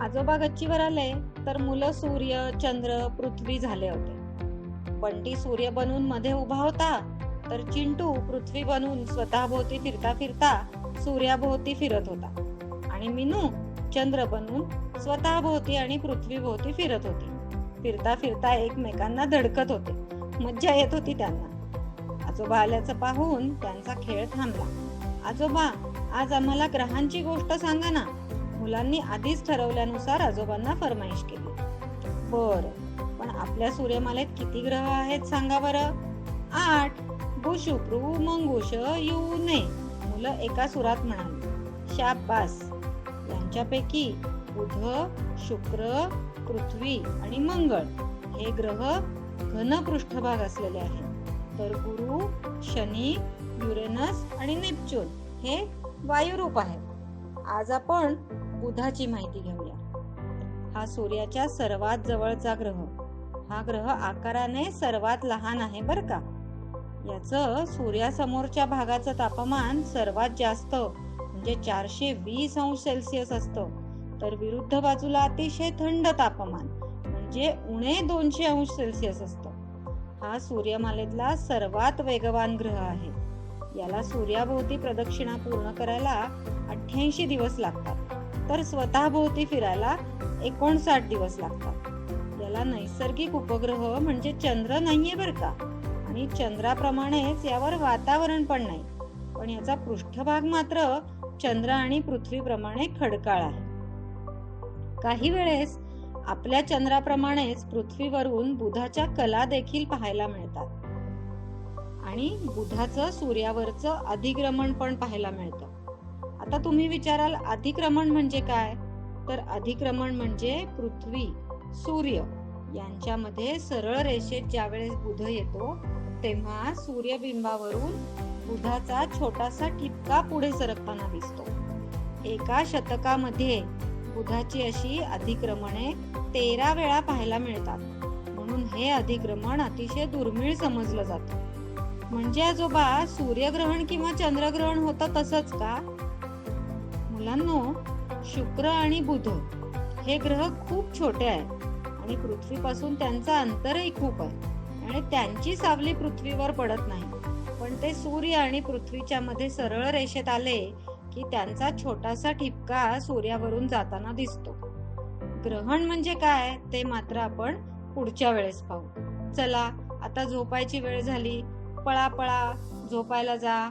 आजोबा गच्चीवर आले तर मुलं सूर्य, चंद्र, पृथ्वी झाले होते. बंटी सूर्य बनून मध्ये उभा होता, तर चिंटू पृथ्वी बनून स्वतःभोवती फिरता फिरता सूर्याभोवती फिरत होता आणि मिनू चंद्र बनून स्वतःभोवती आणि पृथ्वीभोवती फिरत होती. फिरता फिरता एकमेकांना धडकत होते. मज्जा येत होती त्यांना. आजोबा आल्याचं पाहून त्यांचा खेळ थांबला. आजोबा, आज आम्हाला ग्रहांची गोष्ट सांगा ना. मुलांनी आधीच ठरवल्यानुसार आजोबांना फरमाईश केली. बर, पण आपल्या सूर्यमालेत किती ग्रह आहेत सांगा बरं. 8. भूशुक्रू मंगूश युने. मुलं एका सुरात म्हणाली. शाबास. यांच्यापैकी बुध, शुक्र, पृथ्वी आणि मंगळ हे ग्रह घन पृष्ठभाग असलेले आहेत, तर गुरु, शनी, युरेनस आणि नेपच्यून हे वायुरूप आहेत. आज आपण बुधाची माहिती घेऊया. हा सूर्याच्या सर्वात जवळचा ग्रह. हा ग्रह आकाराने सर्वात लहान आहे बर का. याचं सूर्यासमोरच्या भागाचं तापमान सर्वात जास्त म्हणजे 420 अंश सेल्सिअस असतं, तर विरुद्ध बाजूला अतिशय थंड तापमान म्हणजे उणे 200 अंश सेल्सिअस असतं. हा सूर्यमालेतला सर्वात वेगवान ग्रह आहे. याला सूर्याभोवती प्रदक्षिणा पूर्ण करायला 88 दिवस लागतात, तर स्वतःभोवती फिरायला 59 दिवस लागतात. याला नैसर्गिक उपग्रह म्हणजे चंद्र नाहीये बर का, आणि चंद्राप्रमाणेच यावर वातावरण पण नाही, पण याचा पृष्ठभाग मात्र चंद्र आणि पृथ्वीप्रमाणे खडकाळ आहे. काही वेळेस आपल्या चंद्राप्रमाणेच पृथ्वीवरून बुधाच्या कला देखील पाहायला मिळतात, आणि बुधाचं सूर्यावरचं अधिक्रमण पण पाहायला मिळतं. आता तुम्ही विचाराल, अधिक्रमण म्हणजे काय? तर अधिक्रमण म्हणजे पृथ्वी, सूर्य यांच्यामध्ये सरळ रेषेत ज्यावेळेस बुध येतो, तेव्हा सूर्यबिंबावरून बुधाचा छोटासा ठिपका पुढे सरकताना दिसतो. एका शतकामध्ये बुधाची अशी अधिक्रमणे 13 वेळा पाहायला मिळतात, म्हणून हे अधिक्रमण अतिशय दुर्मिळ समजलं जातं. म्हणजे आजोबा, सूर्यग्रहण किंवा चंद्रग्रहण होतं तसंच का? मुलांनो, शुक्र आणि बुध हे ग्रह खूप छोटे आहेत आणि पृथ्वीपासून त्यांचं अंतरही खूप आहे, आणि त्यांची सावली पृथ्वीवर पडत नाही, पण ते सूर्य आणि पृथ्वीच्या मध्ये सरळ रेषेत आले की त्यांचा छोटासा ठिपका सूर्यावरून जाताना दिसतो. ग्रहण म्हणजे काय ते मात्र आपण पुढच्या वेळेस पाहू. चला, आता झोपायची वेळ झाली. पळा पळा, झोपायला जा.